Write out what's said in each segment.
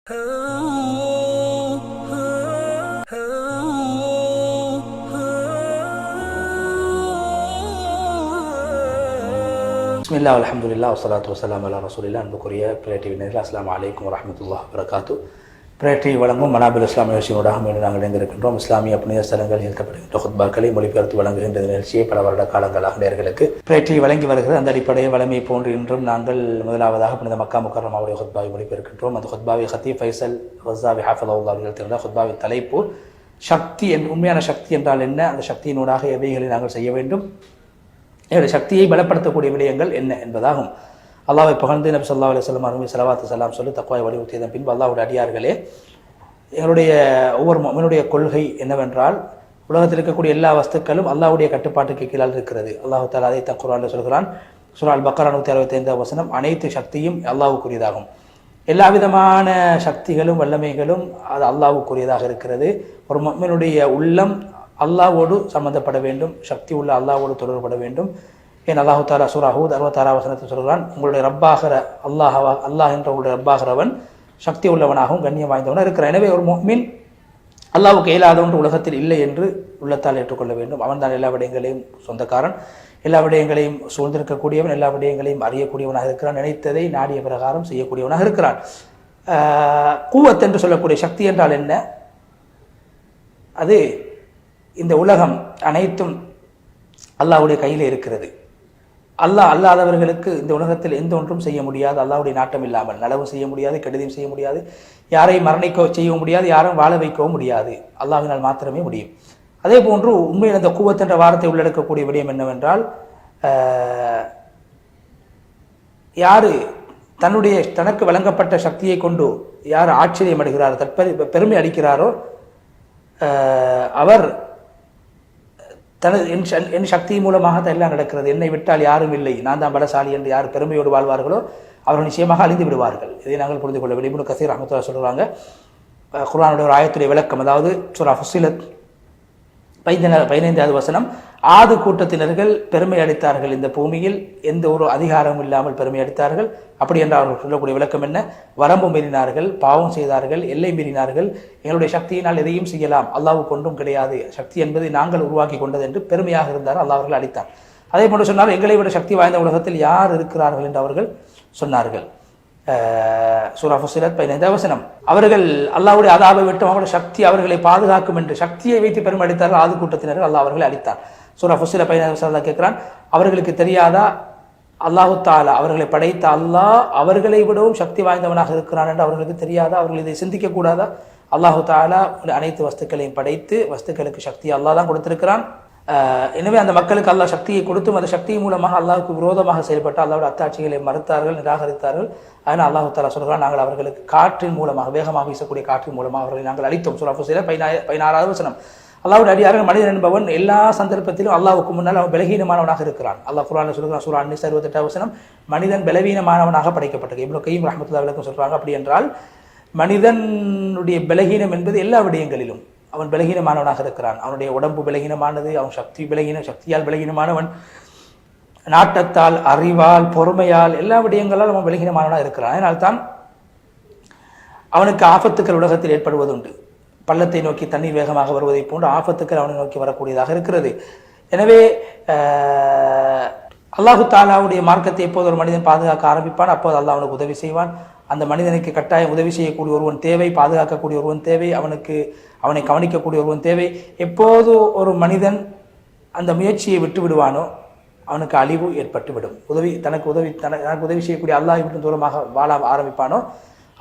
பிஸ்மில்லா அல்ஹம்துலில்லாஹ் வஸ்ஸலாத்து வஸ்ஸலாமு அலா ரசூலில்லாஹ். அன்புக்குரிய பிரே டிவி நேயர்களே, அஸ்ஸலாமு அலைக்கும் வரஹ்மத்துல்லாஹி வபரகாத்து. பிரே டிவி வழங்கும் மனாபில் இஸ்லாமிய நிகழ்ச்சியோடாக மீண்டும் நாங்கள் இணைந்திருக்கின்றோம். இஸ்லாமிய புனித ஸ்தலங்கள் நிகழ்த்தப்படுகின்ற ஹுத்பாக்களை மொழிபெயர்த்து வழங்குகின்ற நிகழ்ச்சியை பல வருட காலங்களாக நேயர்களுக்கு பிரே டிவி வழங்கி வருகிறது. அந்த அடிப்படையை வளமை போன்று இன்றும் நாங்கள் முதலாவதாக புனித மக்கா முக்கர்ரமாவுடைய ஹுத்பாவை மொழிபெயர்க்கின்றோம். அந்த ஹுத்பாவை ஹத்தீப் ஃபைசல் ரஸாவி ஹாஃபிظஹுல்லாஹ் அவர்கள் தெரிந்த ஹுத்பாவின் தலைப்பு சக்தி. உண்மையான சக்தி என்றால் என்ன, அந்த சக்தியினூடாக எவைகளை நாங்கள் செய்ய வேண்டும், என்னுடைய சக்தியை பலப்படுத்தக்கூடிய விடயங்கள் என்ன என்பதாகும். அல்லாஹ்வை புகழ்ந்து நபி ஸல்லல்லாஹு அலைஹி வஸல்லம் அவர்கள் ஸலவாத்து ஸலாம் சொல்லி தக்வாவை வலியுறுத்தியதன் பின்பு அல்லாஹ்வுடைய அடியார்களே, எங்களுடைய ஒவ்வொரு முஃமினுடைய கொள்கை என்னவென்றால், உலகத்தில் இருக்கக்கூடிய எல்லா வஸ்துக்களும் அல்லாஹ்வுடைய கட்டுப்பாட்டுக்கு கீழால் இருக்கிறது. அல்லாஹ் தஆலா அதை தன் குர்ஆனில் சொல்கிறான். சூரா அல் பக்ரா 165 வசனம், அனைத்து சக்தியும் அல்லாஹ்வுக்குரியதாகும். எல்லா விதமான சக்திகளும் வல்லமைகளும் அது அல்லாஹ்வுக்குரியதாக இருக்கிறது. ஒரு முஃமினுடைய உள்ளம் அல்லாஹ்வோடு சம்பந்தப்பட வேண்டும், சக்தி உள்ள அல்லாஹ்வோடு தொடர்பட வேண்டும். ஏன் அல்லாஹு தாலா சூரா ஹூத் 66 வசனத்தில் சொல்கிறான், உங்களுடைய ரப்பாகிற அல்லாஹ் என்ற உங்களுடைய ரப்பாகிறவன் சக்தி உள்ளவனாகவும் கண்ணியம் வாய்ந்தவனாக இருக்கிறான். எனவே ஒரு முஃமின் அல்லாஹ்வுக்கு இயலாத ஒன்று உலகத்தில் இல்லை என்று உள்ளத்தால் ஏற்றுக்கொள்ள வேண்டும். அவன் தான் எல்லா விடயங்களையும் சொந்தக்காரன், எல்லா விடயங்களையும் சூழ்ந்திருக்கக்கூடியவன், எல்லா விடயங்களையும் அறியக்கூடியவனாக இருக்கிறான், நினைத்ததை நாடிய பிரகாரம் செய்யக்கூடியவனாக இருக்கிறான். கூவத் என்று சொல்லக்கூடிய சக்தி என்றால் என்ன? அது இந்த உலகம் அனைத்தும் அல்லாஹ்வுடைய கையில் இருக்கிறது. அல்லாஹ் அல்லாதவர்களுக்கு இந்த உலகத்தில் எந்த ஒன்றும் செய்ய முடியாது. அல்லாஹ்வுடைய நாட்டம் இல்லாமல் நலவு செய்ய முடியாது, கெடுதியும் செய்ய முடியாது, யாரையும் மரணிக்க செய்யவும் முடியாது, யாரும் வாழ வைக்கவும் முடியாது. அல்லாஹ்வினால் மாத்திரமே முடியும். அதே போன்று உண்மையில் அந்த கூவத் என்ற வார்த்தை உள்ளடக்கக்கூடிய விடயம் என்னவென்றால், யாரு தனக்கு வழங்கப்பட்ட சக்தியை கொண்டு யார் ஆச்சரியம் அடைகிறாரோ, பெருமை அளிக்கிறாரோ, அவர் தனது என் சக்தி மூலமாக தான் எல்லாம் நடக்கிறது, என்னை விட்டால் யாரும் இல்லை, நான் தான் பலசாலி என்று யார் பெருமையோடு வாழ்வார்களோ அவர்கள் நிச்சயமாக அழிந்து விடுவார்கள். இதை நாங்கள் புரிந்து கொள்ள வேண்டும். இப்னு கஸீர் ரஹ்மத்துல்லாஹி சொல்கிறாங்க, குர்ஆனுடைய ஒரு ஆயத்துடைய விளக்கம், அதாவது சூரா ஃபுஸ்ஸிலத் 15வது வசனம், ஆது கூட்டத்தினர்கள் பெருமை அளித்தார்கள், இந்த பூமியில் எந்த ஒரு அதிகாரமும் இல்லாமல் பெருமை அளித்தார்கள். அப்படி என்றால் அவர்கள் சொல்லக்கூடிய விளக்கம் என்ன? வரம்பு மீறினார்கள், பாவம் செய்தார்கள், எல்லை மீறினார்கள், எங்களுடைய சக்தியினால் எதையும் செய்யலாம், அல்லாஹ்வுக்கு ஒன்றும் கிடையாது, சக்தி என்பதை நாங்கள் உருவாக்கி கொண்டது என்று பெருமையாக இருந்தார். அல்லாஹ் அவர்கள் அளித்தார். அதே போன்று சொன்னால், எங்களை விட சக்தி வாய்ந்த உலகத்தில் யார் இருக்கிறார்கள் என்று அவர்கள் சொன்னார்கள். சூரா ஃபுஸ்ஸிலத் 15வது வசனம், அவர்கள் அல்லாஹ்வுடைய அதாபை விட்டு அவருடைய சக்தி அவர்களை பாதுகாக்கும் என்று சக்தியை வைத்து பெருமை அளித்தார்கள் ஆது கூட்டத்தினர்கள். அல்லாஹ் அவர்களை அளித்தார். சூரா ஃபுஸ்ஸிலத் 15வது வசனத்தில் கேட்கிறான், அவர்களுக்கு தெரியாதா அல்லாஹு தாலா அவர்களை படைத்த அல்லாஹ் அவர்களை விடவும் சக்தி வாய்ந்தவனாக இருக்கிறான் என்று அவர்களுக்கு தெரியாதா? அவர்கள் இதை சிந்திக்க கூடாதா? அல்லாஹு தாலா அனைத்து வஸ்துக்களையும் படைத்து வஸ்துக்களுக்கு சக்தி அல்லாஹ் தான் கொடுத்திருக்கிறான். எனவே அந்த மக்களுக்கு அல்லாஹ் சக்தியை கொடுத்தும் அந்த சக்தி மூலமாக அல்லாஹ்வுக்கு விரோதமாக செயல்பட்டு அல்லாஹ்வுடைய அத்தாட்சிகளை மறுத்தார்கள், நிராகரித்தார்கள். அதனால் அல்லாஹு தாலா சொல்கிறான், நாங்கள் அவர்களுக்கு காற்றின் மூலமாக, வேகமாக வீசக்கூடிய காற்றின் மூலமாக அவர்களை நாங்கள் அழித்தோம். சூரா ஃபுஸ்ஸிலத் 16வது வசனம், அல்லாஹ்வுடைய அடியார்கள் மனிதன் என்பவன் எல்லா சந்தர்ப்பத்திலும் அல்லாஹ்வுக்கு முன்னால் அவன் பலகீனமானவனாக இருக்கிறான். அல்லாஹ் குர்ஆனில் சொல்கிறான், சூரா அன்-நிஸா 68வது வசனம், மனிதன் பலவீனமானவனாக படைக்கப்பட்டது. இப்னு கய்யிம் ரஹ்மத்துல்லாஹி அலைஹி சொல்றாங்க, அப்படி என்றால் மனிதனுடைய பலகீனம் என்பது எல்லா விடயங்களிலும் அவன் பலகீனமானவனாக இருக்கிறான். அவனுடைய உடம்பு பலகீனமானது, அவன் சக்தியால் பலகீனமானவன், நாட்டத்தால், அறிவால், பொறுமையால், எல்லா விடயங்களால் அவன் பலகீனமானவனாக இருக்கிறான். அதனால்தான் அவனுக்கு ஆபத்துக்கள் உலகத்தில் ஏற்படுவதுண்டு. பள்ளத்தை நோக்கி தண்ணீர் வேகமாக வருவதை போன்று ஆபத்துக்கள் அவனை நோக்கி வரக்கூடியதாக இருக்கிறது. எனவே அல்லாஹு தாலாவுடைய மார்க்கத்தை எப்போது ஒரு மனிதன் பாதுகாக்க ஆரம்பிப்பான், அப்போது அல்லாஹ் அவனுக்கு உதவி செய்வான். அந்த மனிதனுக்கு கட்டாயம் உதவி செய்யக்கூடிய ஒருவன் தேவை, பாதுகாக்கக்கூடிய ஒருவன் தேவை, அவனை கவனிக்கக்கூடிய ஒருவன் தேவை. எப்போது ஒரு மனிதன் அந்த முயற்சியை விட்டு விடுவானோ அவனுக்கு அழிவு ஏற்பட்டுவிடும். தனக்கு உதவி செய்யக்கூடிய அல்லாஹ் விட்டு தூரமாக வாழ ஆரம்பிப்பானோ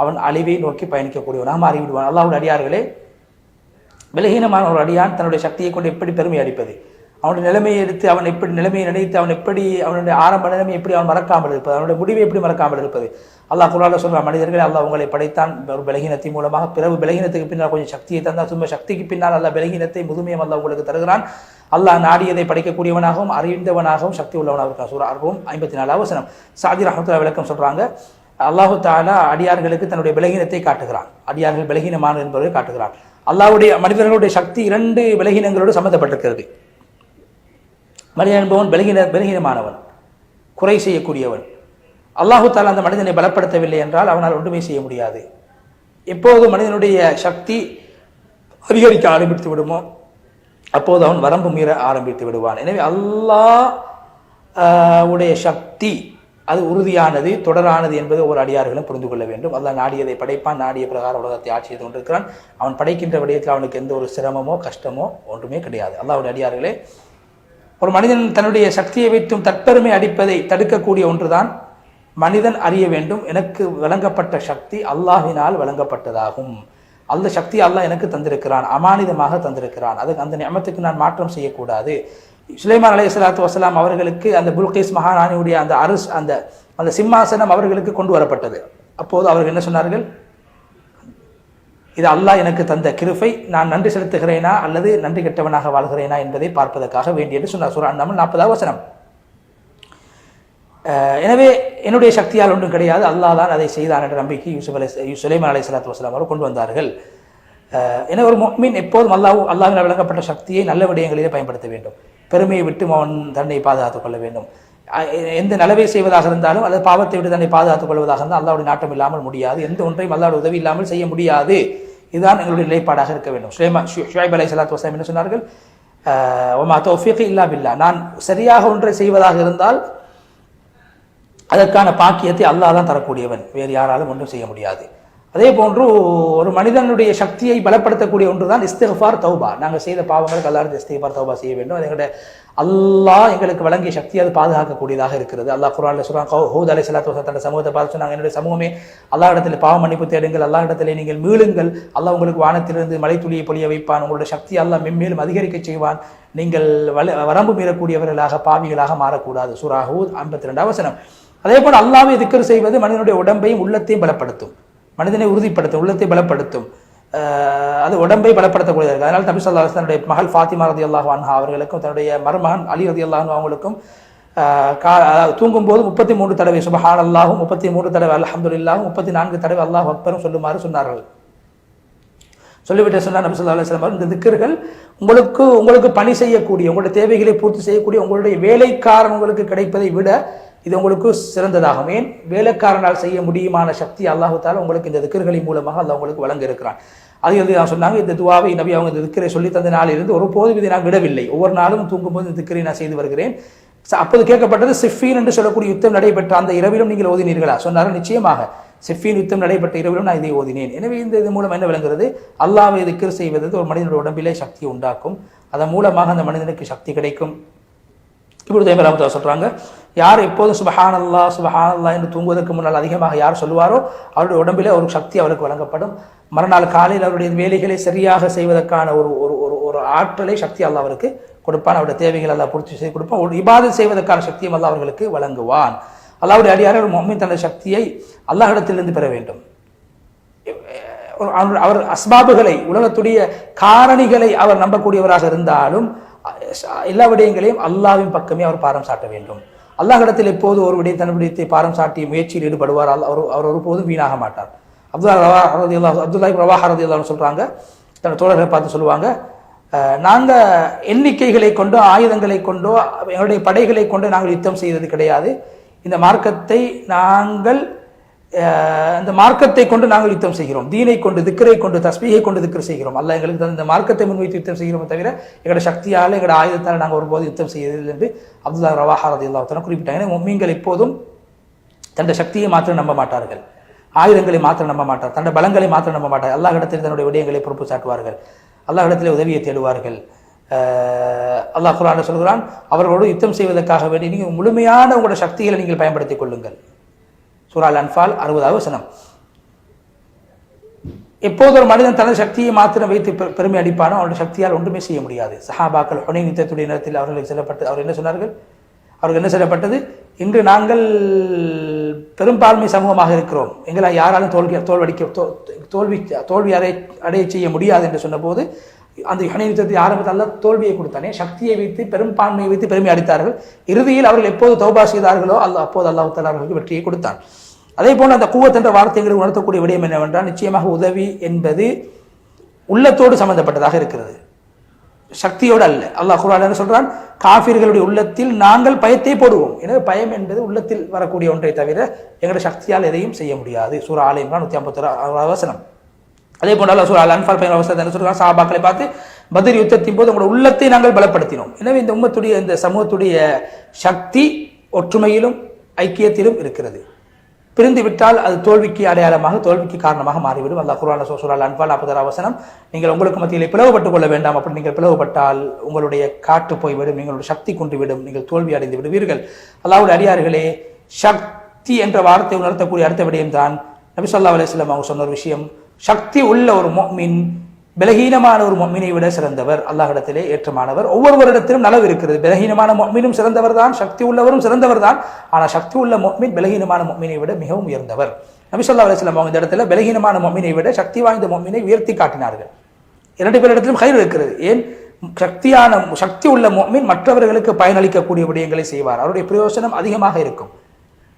அவன் அழிவை நோக்கி பயணிக்கக்கூடியவனாக மாறிவிடுவான். அல்லாஹ்வுடைய அடியார்களே, பலகீனமான ஒரு அடியான் தன்னுடைய சக்தியை கொண்டு எப்படி பெருமை அளிப்பது? அவனுடைய நிலைமையை எடுத்து அவன் எப்படி நிலைமையை நினைத்து அவன் எப்படி அவனுடைய ஆரம்ப நிலைமை எப்படி அவன் மறக்காமல் இருப்பது, அவனுடைய முடிவை எப்படி மறக்காமல் இருப்பது? அல்லாஹ் குர்ஆனில் சொல்றான், மனிதர்களே, அல்லாஹ் உங்களை படைத்தான் ஒரு பலகீனத்தின் மூலமாக, பிறகு பலகீனத்துக்கு பின்னால் கொஞ்சம் சக்தியை தந்தான், சும்மா சக்திக்கு பின்னால் அல்லாஹ் பலகீனத்தை முதுமையும் அல்லாஹ் உங்களுக்கு தருகிறான். அல்லாஹ் நாடியதை படைக்கக்கூடியவனாகவும் அறிந்தவனாகவும் சக்தி உள்ளவனாக இருக்கான். சூரா அர்-ரூம் 54வது வசனம். சாதி ரஹ்மத்துல்லாஹி விளக்கம் சொல்றாங்க, அல்லாஹு தஆலா அடியார்களுக்கு தன்னுடைய பலகீனத்தை காட்டுகிறான், அடியார்கள் பலகீனமான என்பதை காட்டுகிறான். அல்லாஹ்வுடைய மனிதர்களுடைய சக்தி 2 பலகீனங்களோடு சம்பந்தப்பட்டிருக்கிறது. மனிதன் என்பவன் பலகீனமானவன், குறை செய்யக்கூடியவன். அல்லாஹு தஆலா அந்த மனிதனை பலப்படுத்தவில்லை என்றால் அவனால் ஒன்றுமே செய்ய முடியாது. எப்போது மனிதனுடைய சக்தி அதிகரிக்க ஆரம்பித்து விடுமோ அப்போது அவன் வரம்பு மீற ஆரம்பித்து விடுவான். எனவே அல்லாஹ் உடைய சக்தி அது உறுதியானது, தொடரானது என்பது ஒரு அடியார்களும் புரிந்து கொள்ள வேண்டும். அல்லாஹ் நாடியதை படைப்பான், நாடிய பிரகாரம் உலகத்தை ஆட்சி செய்து கொண்டிருக்கிறான். அவன் படைக்கின்ற விடயத்தில் அவனுக்கு எந்த ஒரு சிரமமோ கஷ்டமோ ஒன்றுமே கிடையாது. அல்லாஹ்வுடைய அடியார்களே, ஒரு மனிதன் தன்னுடைய சக்தியை வைத்தும் தற்பெருமை அடிப்பதை தடுக்கக்கூடிய ஒன்றுதான் மனிதன் அறிய வேண்டும், எனக்கு வழங்கப்பட்ட சக்தி அல்லாஹ்வினால் வழங்கப்பட்டதாகும். அந்த சக்தி அல்லாஹ் எனக்கு தந்திருக்கிறான், அமானிதமாக தந்திருக்கிறான். அது அந்த நியமத்துக்கு நான் மாற்றம் செய்யக்கூடாது. சுலைமான் அலைஹிஸ்ஸலாத்து வஸலாம் அவர்களுக்கு அந்த புல்கீஸ் மகாராணியுடைய அந்த அந்த சிம்மாசனம் அவர்களுக்கு கொண்டு வரப்பட்டது. அப்போது அவர்கள் என்ன சொன்னார்கள்? இது அல்லாஹ் எனக்கு தந்த கிருபை, நான் நன்றி செலுத்துகிறேனா அல்லது நன்றி கெட்டவனாக வாழ்கிறேனா என்பதை பார்ப்பதற்காக வேண்டி என்று சொன்னார். சூரா அன்-நம்ல் 40வது வசனம். எனவே என்னுடைய சக்தியால் ஒன்றும் கிடையாது, அல்லாஹ் தான் அதை செய்தான் என்ற நம்பிக்கை சுலைமான் அலைஹிஸ்ஸலாத்து வஸலாம் அவர்கள் கொண்டு வந்தார்கள். எனவே ஒரு முஃமின் எப்போதும் அல்லாஹ்வினால் வழங்கப்பட்ட சக்தியை நல்ல விடயங்களிலே பயன்படுத்த வேண்டும். பெருமையை விட்டு அவன் தன்னை பாதுகாத்துக் கொள்ள வேண்டும். எந்த நலவை செய்வதாக இருந்தாலும் அல்லது பாவத்தை விட்டு தன்னை பாதுகாத்துக் கொள்வதாக இருந்தால் அல்லாஹ்வுடைய நாட்டம் இல்லாமல் முடியாது. எந்த ஒன்றையும் அல்லாஹ்வுடைய உதவி இல்லாமல் செய்ய முடியாது. இதுதான் எங்களுடைய நிலைப்பாடாக இருக்க வேண்டும். ஷுஐப் அலைஹிஸ்ஸலாத்து வஸலாம் என்ன சொன்னார்கள்? வமா தௌஃபீகி இல்லா பில்லாஹ், நான் சரியாக ஒன்றை செய்வதாக இருந்தால் அதற்கான பாக்கியத்தை அல்லாஹ் தான் தரக்கூடியவன், வேறு யாராலும் ஒன்றும் செய்ய முடியாது. அதே போன்று ஒரு மனிதனுடைய சக்தியை பலப்படுத்தக்கூடிய ஒன்றுதான் இஸ்திக்ஃபார், தௌபா. நாங்கள் செய்த பாவங்களுக்கு அல்லாஹ் இஸ்திக்ஃபார், தௌபா செய்ய வேண்டும். அது எங்களுடைய அல்லாஹ் எங்களுக்கு வழங்கிய சக்தி அது பாதுகாக்கக்கூடியதாக இருக்கிறது. அல்லாஹ் குர்ஆன்ல சொல்றான், ஹூத் அலைஹிஸ்ஸலாத்து வஸலாம் தன்னுடைய சமூகத்தை பார்த்து சொன்னாங்க, என்னுடைய சமூகமே அல்லாஹ் இடத்துல பாவ மன்னிப்பு தேடுங்கள், அல்லாஹ் இடத்துல நீங்கள் மீளுங்கள், அல்லாஹ் உங்களுக்கு வானத்திலிருந்து மழை துளியை பொழிய வைப்பான், உங்களுடைய சக்தி அல்லாஹ் மென்மேலும் அதிகரிக்க செய்வான், நீங்கள் வரம்பு மீறக்கூடியவர்களாக பாவிகளாக மாறக்கூடாது. சூரா ஹூத் 52வது வசனம். அதே போல் அல்லாஹ்வை திக்ர் செய்வது மனிதனுடைய உடம்பையும் உள்ளத்தையும் பலப்படுத்தும், மனிதனை உறுதிப்படுத்தும், உள்ளத்தை பலப்படுத்தும், அது உடம்பை பலப்படுத்தக்கூடியது. அதனால் நபி ஸல்லல்லாஹு அலைஹி வஸல்லம் தன்னுடைய மகள் ஃபாத்திமா ரலியல்லாஹு அன்ஹா அவர்களுக்கும் தன்னுடைய மருமகன் அலி ரலியல்லாஹு அன்ஹு அவங்களுக்கும் தூங்கும்போது 33 தடவை சுப்ஹானல்லாஹு, 33 தடவை அல்ஹம்துலில்லாஹ், 34 தடவை அல்லாஹு அக்பரும் சொல்லுமாறு சொன்னார்கள். சொல்லிவிட்டு சொன்னார் நபி ஸல்லல்லாஹு அலைஹி வஸல்லம், இந்த திக்ர்கள் உங்களுக்கு பணி செய்யக்கூடிய, உங்களுடைய தேவைகளை பூர்த்தி செய்யக்கூடிய உங்களுடைய வேலைக்காரன் உங்களுக்கு கிடைப்பதை விட இது உங்களுக்கு சிறந்ததாகும். ஏன்? வேலைக்காரனால் செய்ய முடியுமான சக்தி அல்லாஹு தஆலா உங்களுக்கு இந்த திக்ர்களின் மூலமாக அல்லாஹ் உங்களுக்கு வழங்க இருக்கிறான். அது நான் சொன்னாங்க, இந்த துவாவை நபி அவங்க இந்த திக்ரை சொல்லி தந்த நாளிலிருந்து ஒருபோதும் இதை நான் விடவில்லை, ஒவ்வொரு நாளும் தூங்கும்போது இந்த திக்ரை நான் செய்து வருகிறேன். அப்போது கேட்கப்பட்டது, சிஃபீன் என்று சொல்லக்கூடிய யுத்தம் நடைபெற்ற அந்த இரவிலும் நீங்கள் ஓதினீர்களா? சொன்னார்கள், நிச்சயமாக சிஃபீன் யுத்தம் நடைபெற்ற இரவிலும் நான் இதை ஓதினேன். எனவே இது மூலம் என்ன விளங்குகிறது? அல்லாஹ்வை திக்ர் செய்வது ஒரு மனிதனுடைய உடம்பிலே சக்தியை உண்டாக்கும், அதன் மூலமாக அந்த மனிதனுக்கு சக்தி கிடைக்கும். இப்பொழுது ரஹ்மத்துல்லாஹி சொல்றாங்க, யார் எப்போதும் சுப்ஹானல்லாஹ் சுப்ஹானல்லாஹ் என்று தூங்குவதற்கு முன்னால் அதிகமாக யார் சொல்லுவாரோ அவருடைய உடம்பிலே ஒரு சக்தி அவருக்கு வழங்கப்படும். மறுநாள் காலையில் அவருடைய வேலைகளை சரியாக செய்வதற்கான ஒரு ஆற்றலை சக்தி அல்லாஹ் அவருக்கு கொடுப்பான். அவருடைய தேவைகள் அல்லாஹ் பூர்த்தி செய்து கொடுப்பான். ஒரு இபாதத் செய்வதற்கான சக்தியும் அல்லாஹ் அவர்களுக்கு வழங்குவான். அல்லாஹ்வுடைய அடியார் ஒரு முஃமின் தனது சக்தியை அல்லாஹ்விடத்திலிருந்து பெற வேண்டும். அவர் அஸ்பாபுகளை, உலகத்துடைய காரணிகளை அவர் நம்பக்கூடியவராக இருந்தாலும் எல்லா விடயங்களையும் அல்லாஹ்வின் பக்கமே அவர் பாரம் சாட்ட வேண்டும். அல்லாஹ்விடத்தில் எப்போது ஒரு விடயம் தன் விடயத்தை பாரம் சாட்டிய முயற்சியில் ஈடுபடுவார், அவர் ஒருபோதும் வீணாக மாட்டார். அப்துல்லா இப்னு ரவாஹா ரலியல்லாஹு அன்ஹு சொல்றாங்க, தன் தோழர்களை பார்த்து சொல்லுவாங்க, நாங்க எண்ணிக்கைகளை கொண்டோ ஆயுதங்களை கொண்டோ எங்களுடைய படைகளை கொண்டோ நாங்கள் யுத்தம் செய்தது கிடையாது. இந்த மார்க்கத்தை கொண்டு நாங்கள் யுத்தம் செய்கிறோம், தீனை கொண்டு, திக்ரை கொண்டு, தஸ்பீஹை கொண்டு திக்ர் செய்கிறோம். அல்லாஹ் எங்களுக்கு இந்த மார்க்கத்தை முன்வைத்து யுத்தம் செய்கிறோம் தவிர எங்களோட சக்தியால் எங்களோட ஆயுதத்தால் நாங்கள் ஒருபோது யுத்தம் செய்யறதில்லை என்று அப்துல்லா ரவாஹா ரலியல்லாஹு அன்ஹு குறிப்பிட்டாங்க. முஃமின்கள் எப்போதும் தன்னுடைய சக்தியை மாத்திரம் நம்ப மாட்டார்கள், ஆயுதங்களை மாத்திரம் நம்ப மாட்டார், தன்னுடைய பலங்களை மாத்திரம் நம்ப மாட்டார். அல்லாஹ்விடத்தில் தன்னுடைய விடயங்களை பொறுப்பு சாட்டுவார்கள், அல்லாஹ்விடத்திலே உதவியை தேடுவார்கள். அல்லாஹ் குர்ஆன்ல சொல்கிறான், அவர்களோடு யுத்தம் செய்வதற்காக வேண்டி நீங்கள் முழுமையான உங்களுடைய சக்திகளை நீங்கள் பயன்படுத்திக் கொள்ளுங்கள். சூரா அன்ஃபால் 60வது வசனம். எப்போது ஒரு மனிதன் தனது சக்தியை மாத்திரம் வைத்து பெருமை அடிப்பானோ அவருடைய சக்தியால் ஒன்றுமே செய்ய முடியாது. சஹாபாக்கள் ஹுனைன் யுத்தத்துடைய நேரத்தில் அவர்களுக்கு அவர் என்ன சொன்னார்கள்? அவர்கள் என்ன சொல்லப்பட்டது? இன்று நாங்கள் பெரும்பான்மை சமூகமாக இருக்கிறோம், எங்களால் யாராலும் தோல்வி அடைய செய்ய முடியாது என்று சொன்னபோது அந்த ஹுனைன் யுத்தத்தை ஆரம்பத்தில் அல்லாஹ் தோல்வியை கொடுத்தானே, சக்தியை வைத்து பெரும்பான்மையை வைத்து பெருமை அடித்தார்கள். இறுதியில் அவர்கள் எப்போது தௌபா செய்தார்களோ அப்போது அல்லாஹ் தஆலா அவர்களுக்கு வெற்றியை கொடுத்தான். அதே போல அந்த குவத் என்ற வார்த்தைகளை உணர்த்தக்கூடிய விடயம் என்னவென்றால், நிச்சயமாக உதவி என்பது உள்ளத்தோடு சம்பந்தப்பட்டதாக இருக்கிறது, சக்தியோடு அல்ல. அல்லாஹ் குர்ஆன்ல என்ன சொல்றான்? காஃபிர்களுடைய உள்ளத்தில் நாங்கள் பயத்தை போடுவோம். எனவே பயம் என்பது உள்ளத்தில் வரக்கூடிய ஒன்றை தவிர எங்களுடைய சக்தியால் எதையும் செய்ய முடியாது. சூரா ஆல இம்ரான் 156வது வசனம். அதே போன்று அல்லாஹ் அன்ஃபால் 15 அவசரத்தை என்ன சொல்றாங்க, சஹாபாக்களை பார்த்து பத்ர் யுத்தத்தின் போது உங்களோட உள்ளத்தை நாங்கள் பலப்படுத்தினோம். எனவே இந்த உம்மத்துடைய இந்த சமூகத்துடைய சக்தி ஒற்றுமையிலும் ஐக்கியத்திலும் இருக்கிறது. பிரிந்து விட்டால் அது தோல்விக்கு அடையாளமாக, தோல்விக்கு காரணமாக மாறிவிடும். அல்லாஹ் குர்ஆன்ல சூரா அன்ஃபால் 40 வசனம், நீங்கள் உங்களுக்கு மத்தியிலே பிளவுபட்டுக் கொள்ள வேண்டாம், அப்படி நீங்கள் பிளவுபட்டால் உங்களுடைய காற்று போய்விடும், நீங்களுடைய சக்தி குன்றிவிடும், நீங்கள் தோல்வி அடைந்து விடுவீர்கள். அல்லாஹ்வுடைய அடியார்களே, சக்தி என்ற வார்த்தை உணர்த்தக்கூடிய அடுத்த விடயம் தான் நபி ஸல்லல்லாஹு அலைஹி வஸல்லம் அவங்க சொன்ன ஒரு விஷயம். சக்தி உள்ள ஒரு முஃமின் பலகீனமான ஒரு முஃமினை விட சிறந்தவர், அல்லாஹ்விடத்திலே ஏற்றமானவர். ஒவ்வொருவரிடத்திலும் நலவு இருக்கிறது. பலகீனமான முஃமினும் சிறந்தவர் தான், சக்தி உள்ளவரும் சிறந்தவர் தான். ஆனால் சக்தி உள்ள முஃமின் பலகீனமான முஃமினை விட மிகவும் உயர்ந்தவர். நபி ஸல்லல்லாஹு அலைஹி வஸல்லம் அவங்க இந்த இடத்துல பலகீனமான முஃமினை விட சக்தி வாய்ந்த முஃமினை உயர்த்தி காட்டினார்கள். இரண்டு பேரிடத்திலும் கைர் இருக்கிறது. ஏன்? சக்தி உள்ள முஃமின் மற்றவர்களுக்கு பயனளிக்கக்கூடிய விடயங்களை செய்வார், அவருடைய பிரயோசனம் அதிகமாக இருக்கும்.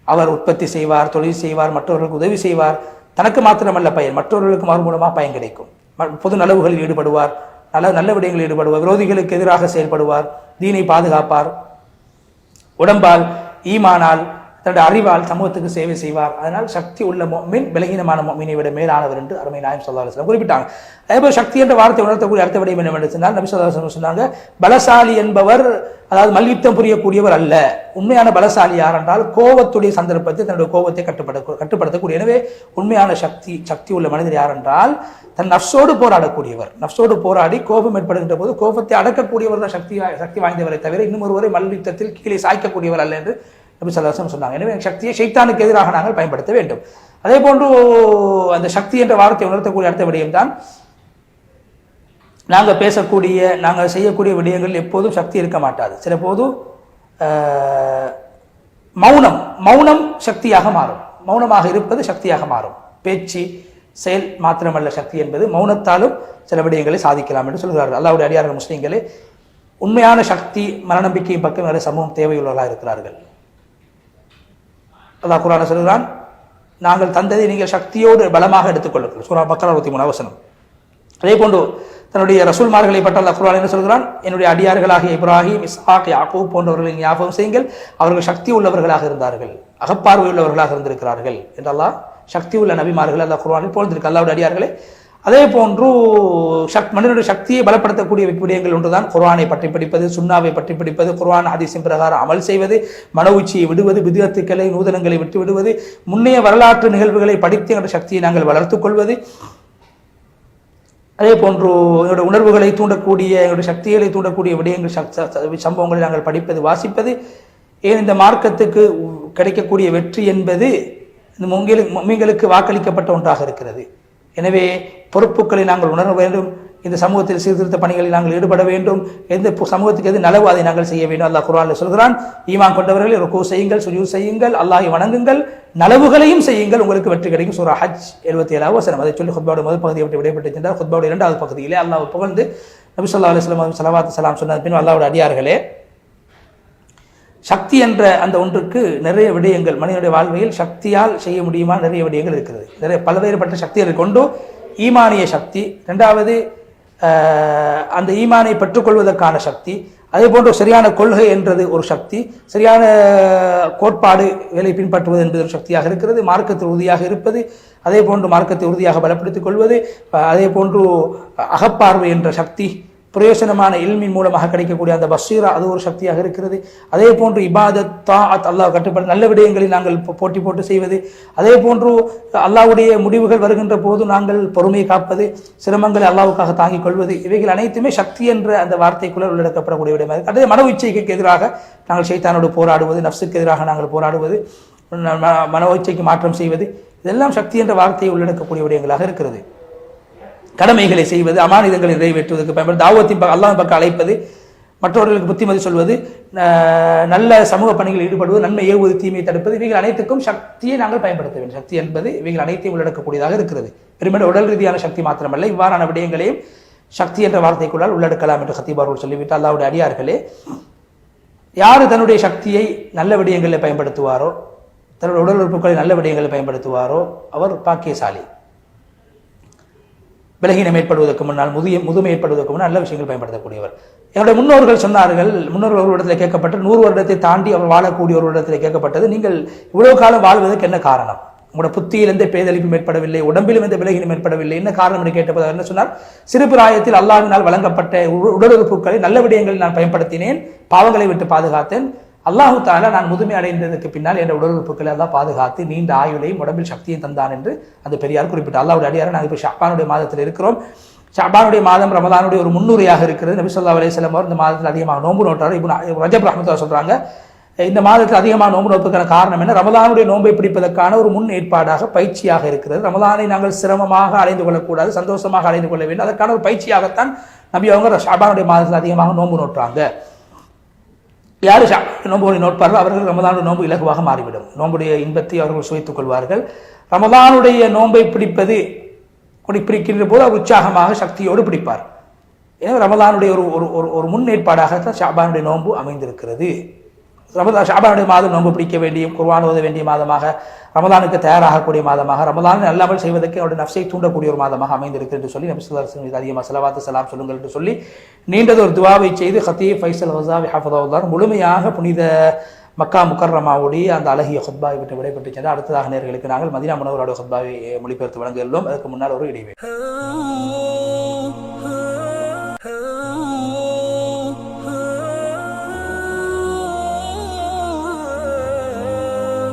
அவர் உற்பத்தி செய்வார், தொழில் செய்வார், மற்றவர்களுக்கு உதவி செய்வார். தனக்கு மாத்திரமல்ல பயன், மற்றவர்களுக்கும் அவர் மூலமாக பயன் கிடைக்கும். பொது நலவுகளில் ஈடுபடுவார், நல்ல விடயங்களில் ஈடுபடுவார், விரோதிகளுக்கு எதிராக செயல்படுவார், தீனை பாதுகாப்பார், உடம்பால் ஈமானால் தன்னுடைய அறிவால் சமூகத்துக்கு சேவை செய்வார். அதனால் சக்தி உள்ள முஃமின் பலகீனமான முஃமினை விட மேலானவர் என்று அருமை நாயகம் ஸல்லல்லாஹு அலைஹி வஸல்லம் குறிப்பிட்டாங்க. அதேபோல் சக்தி என்ற வார்த்தை உணர்த்தக்கூடிய அடுத்த விடயம் என்னவென்று சொன்னால், நபி ஸல்லல்லாஹு அலைஹி வஸல்லம் சொன்னாங்க, பலசாலி என்பவர் அதாவது மல்யுத்தம் புரியக்கூடியவர் அல்ல. உண்மையான பலசாலி யார் என்றால் கோபத்துடைய சந்தர்ப்பத்தை தன்னுடைய கோபத்தை கட்டுப்படுத்தக்கூடிய. எனவே உண்மையான சக்தி உள்ள மனிதர் யார் என்றால் தன் நஃப்ஸோடு போராடக்கூடியவர். நஃப்ஸோடு போராடி கோபம் ஏற்படுகின்ற போது கோபத்தை அடக்கக்கூடியவர் தான் சக்தி வாய்ந்தவரை தவிர இன்னும் ஒருவரை மல்யுத்தத்தில் கீழே சாய்க்கக்கூடியவர் அல்ல என்று நபி ஸல்லல்லாஹு அலைஹி வஸல்லம் சொன்னாங்க. எனவே சக்தியை ஷைத்தானுக்கு எதிராக நாங்கள் பயன்படுத்த வேண்டும். அதே போன்று அந்த சக்தி என்ற வார்த்தையை உணர்த்தக்கூடிய அடுத்த விடயம் தான், நாங்கள் பேசக்கூடிய நாங்கள் செய்யக்கூடிய விடயங்கள் எப்போதும் சக்தி இருக்க மாட்டாது. சில போது மௌனம் சக்தியாக மாறும். மௌனமாக இருப்பது சக்தியாக மாறும். பேச்சு செயல் மாத்திரமல்ல சக்தி என்பது, மௌனத்தாலும் சில விடயங்களை சாதிக்கலாம் என்று சொல்கிறார்கள். அல்லாஹ்வுடைய அடியார்கள் முஸ்லிம்களே, உண்மையான சக்தி மனநம்பிக்கையின் பக்கம் நிறைய சமூகம் தேவையுள்ளவர்களாக இருக்கிறார்கள். அல்லாஹ் குர்ஆன்ல சொல்கிறான், நாங்கள் தந்ததை நீங்கள் சக்தியோடு பலமாக எடுத்துக்கொள்ளுங்கள். சூரா பக்ரா 63 வசனம். அதே போன்று தன்னுடைய ரசூல்மார்களை பற்றி அல்லாஹ் குர்ஆன் என்ன சொல்கிறான், என்னுடைய அடியார்களாகிய இப்ராஹிம், இஸ்ஹாக், யாக்கூப் போன்றவர்களின் ஞாபகம் செய்யுங்கள், அவர்கள் சக்தி உள்ளவர்களாக இருந்தார்கள், அகப்பார்வை உள்ளவர்களாக இருந்திருக்கிறார்கள் என்று அல்லாஹ் சக்தி உள்ள நபிமார்கள் அல்லாஹ் குர்ஆனில் போன்றிருக்கு. அல்லாஹ்வுடைய அடியார்களே, அதே போன்று மனிதனுடைய சக்தியை பலப்படுத்தக்கூடிய விடயங்கள் ஒன்றுதான் குர்ஆனை பற்றி படிப்பது, சுன்னாவை பற்றி படிப்பது, குர்ஆன் ஹதீஸின் பிரகாரம் அமல் செய்வது, மன உச்சியை விடுவது, பித்அத்துக்களை நூதனங்களை விட்டு விடுவது, முன்னைய வரலாற்று நிகழ்வுகளை படித்து என்ற சக்தியை நாங்கள் வளர்த்துக் கொள்வது. அதே போன்று என்னுடைய உணர்வுகளை தூண்டக்கூடிய, என்னுடைய சக்திகளை தூண்டக்கூடிய விடயங்கள் சம்பவங்களை நாங்கள் படிப்பது, வாசிப்பது. ஏன் இந்த மார்க்கத்துக்கு கிடைக்கக்கூடிய வெற்றி என்பது இந்த முஃமின்களுக்கு வாக்களிக்கப்பட்ட ஒன்றாக இருக்கிறது. எனவே பொறுப்புகளை நாங்கள் உணர வேண்டும். இந்த சமூகத்தில் சீர்திருத்த பணிகளில் நாங்கள் ஈடுபட வேண்டும். எந்த சமூகத்துக்கு எது நலவு அதை நாங்கள் செய்ய வேண்டும். அல்லாஹ் குர்ஆனில் சொல்கிறான், ஈமான் கொண்டவர்கள் ருக்கு செய்யுங்கள், சுஜூத் செய்யுங்கள், அல்லாஹை வணங்குங்கள், நலவுகளையும் செய்யுங்கள், உங்களுக்கு வெற்றி கிடைக்கும். சூரா ஹஜ் 77 வசனம். அதை சொல்லி ஹுத்பாவுடைய முதல் பகுதியை விட்டு விடைபெற்று சென்றார். ஹுத்பாவுடைய 2வது பகுதியிலே அல்லாஹ் புகழ்ந்து நபி ஸல்லல்லாஹு அலைஹி வஸல்லம் ஸலவாத் ஸலாம் சொன்ன பின், அல்லாஹ்வுடைய அடியார்களே, சக்தி என்ற அந்த ஒன்றுக்கு நிறைய விடயங்கள் மனிதனுடைய வாழ்வையில் சக்தியால் செய்ய முடியுமா நிறைய விடயங்கள் இருக்கிறது. நிறைய பல்வேறுபட்ட சக்திகளை கொண்டு ஈமானிய சக்தி, 2வது அந்த ஈமானை பெற்றுக்கொள்வதற்கான சக்தி, அதே போன்று சரியான கொள்கை என்றது ஒரு சக்தி, சரியான கோட்பாடுகளை பின்பற்றுவது என்பது ஒரு சக்தியாக இருக்கிறது. மார்க்கத்தில் உறுதியாக இருப்பது, அதே போன்று மார்க்கத்தை உறுதியாக பலப்படுத்திக் கொள்வது, அதே போன்று அகப்பார்வை என்ற சக்தி, பிரயோசனமான இல்மின் மூலமாக கிடைக்கக்கூடிய அந்த பஸ்ஸீரா, அது ஒரு சக்தியாக இருக்கிறது. அதே போன்று இபாதத், தாஅத், அல்லாஹ் கட்டுப்பட நல்ல விடயங்களில் நாங்கள் போட்டி போட்டு செய்வது, அதே போன்று அல்லாஹ்வுடைய முடிவுகள் வருகின்ற போது நாங்கள் பொறுமையை காப்பது, சிரமங்களை அல்லாஹ்வுக்காக தாங்கிக் கொள்வது, இவைகள் அனைத்துமே சக்தி என்ற அந்த வார்த்தைக்குள்ள உள்ளடக்கப்படக்கூடிய விடயமாக இருக்கு. அதே மன இச்சைக்கு எதிராக நாங்கள் ஷைத்தானோடு போராடுவது, நஃப்ஸுக்கு எதிராக நாங்கள் போராடுவது, மன இச்சைக்கு மாற்றம் செய்வது, இதெல்லாம் சக்தி என்ற வார்த்தையை உள்ளடக்கக்கூடிய விடயங்களாக இருக்கிறது. கடமைகளை செய்வது, அமானிதங்களை நிறைவேற்றுவதற்கு பயன்படுது, தாவத்தின் அல்லாஹ்வின் பக்கம் அழைப்பது, மற்றவர்களுக்கு புத்திமதி சொல்வது, நல்ல சமூக பணிகளில் ஈடுபடுவது, நன்மை ஏவுவது, தீமையை தடுப்பது, இவைகள் அனைத்துக்கும் சக்தியை நாங்கள் பயன்படுத்த வேண்டும். சக்தி என்பது இவைகள் அனைத்தையும் உள்ளடக்கக்கூடியதாக இருக்கிறது. பெருமையான உடல் ரீதியான சக்தி மாத்திரமல்ல, இவ்வாறான விடயங்களையும் சக்தி என்ற வார்த்தைக்குள்ளால் உள்ளடக்கலாம் என்று கத்தீப் அவர்கள் சொல்லிவிட்டு, அல்லாஹ்வுடைய அடியார்களே, யாரு தன்னுடைய சக்தியை நல்ல விடயங்களில் பயன்படுத்துவாரோ, தன்னுடைய உடல் உறுப்புகளை நல்ல விடயங்களில் பயன்படுத்துவாரோ அவர் பாக்கியசாலி. பலகீனம் ஏற்படுவதற்கு முன்னால், முதுமை ஏற்படுவதற்கு முன்னால் நல்ல விஷயங்கள் பயன்படுத்தக்கூடியவர். என்னுடைய முன்னோர்கள் சொன்னார்கள், முன்னோர்கள் ஒரு இடத்துல கேட்கப்பட்டு 100 வருடத்தை தாண்டி அவர் வாழக்கூடிய ஒரு இடத்துல கேட்கப்பட்டது, நீங்கள் இவ்வளவு காலம் வாழ்வதற்கு என்ன காரணம்? உங்களோட புத்தியில் எந்த பேதளிப்பும் ஏற்படவில்லை, உடம்பிலும் எந்த விலகினும் ஏற்படவில்லை. என்ன காரணம் என்று கேட்டபோது அவர் என்ன சொன்னார்? சிறு பிராயத்தில் அல்லாஹ்வினால் வழங்கப்பட்ட உடல் உறுப்புகளை நல்ல விடயங்களில் நான் பயன்படுத்தினேன், பாவங்களை விட்டு பாதுகாத்தேன். அல்லாஹு தஆலா நான் முதுமை அடைந்ததற்கு பின்னால் என்ற உடல் உறுப்புகளை எல்லாம் பாதுகாத்து நீண்ட ஆயுளையும் உடம்பில் சக்தியை தந்தான் என்று அந்த பெரியார் குறிப்பிட்டார். அல்லாஹ்வுடைய அடியாரை நாங்கள் இப்போ ஷஅபானுடைய மாதத்தில் இருக்கிறோம். ஷஅபானுடைய மாதம் ரமலானுடைய ஒரு முன்னுரையாக இருக்கிறது. நபி ஸல்லல்லாஹு அலைஹி வஸல்லம் அவர் இந்த மாதத்தில் அதிகமாக நோன்பு நோட்டார். இப்னு ரஜப் ரஹ்மத்துல்லாஹி சொல்றாங்க, இந்த மாதத்தில் அதிகமாக நோன்பு நோட்பதற்கான காரணம் என்ன? ரமலானுடைய நோன்பை பிடிப்பதற்கான ஒரு முன் ஏற்பாடாக பயிற்சியாக இருக்கிறது. ரமலானை நாங்கள் சிரமமாக அடைந்து கொள்ளக்கூடாது, சந்தோஷமாக அடைந்து கொள்ள வேண்டும். அதற்கான ஒரு பயிற்சியாகத்தான் நபி அவங்க ஷஅபானுடைய மாதத்தில் அதிகமாக நோன்பு நோட்டுறாங்க. யாரு நோன்புடைய நோட்பார்கள் அவர்கள் ரமலானுடைய நோன்பு இலகுவாக மாறிவிடும். நோன்புடைய இன்பத்தை அவர்கள் சுவைத்துக் கொள்வார்கள். ரமலானுடைய நோன்பை பிடிக்கின்ற போது அவர் உற்சாகமாக சக்தியோடு பிடிப்பார். எனவே ரமலானுடைய ஒரு முன்னேற்பாடாகத்தான் ஷஅபானுடைய நோன்பு அமைந்திருக்கிறது. ஷஅபானுடைய மாதம் நோன்பு பிடிக்க வேண்டிய, குர்ஆன் ஓத வேண்டிய மாதமாக, ரமலானுக்கு தயாராகக்கூடிய மாதமாக, ரமலானை அல்லாமல் செய்வதற்கு அவருடைய நஃப்ஸை தூண்டக்கூடிய ஒரு மாதமாக அமைந்திருக்கிறது என்று சொல்லி நபி ஸல்லல்லாஹு அலைஹி வஸல்லம் அதிகமாக ஸலவாத்து ஸலாம் சொல்லுங்கள் என்று சொல்லி நீண்டது ஒரு துஆவை செய்து ஹதீப் ஃபைசல் ஹஸாவி ஹஃபதஹுல்லாஹ் முழுமையாக புனித மக்கா முக்கர்ரமாவுடைய அந்த அழகிய ஹுத்பாவை விட்டு விடைபெற்று சென்ற அடுத்ததாக நேயர்களுக்கு நாங்கள் மதீனா முனவ்வராவுடைய ஹுத்பாவை மொழிபெயர்த்து வழங்க உள்ளோம். அதற்கு முன்னால் ஒரு இடைவேளை.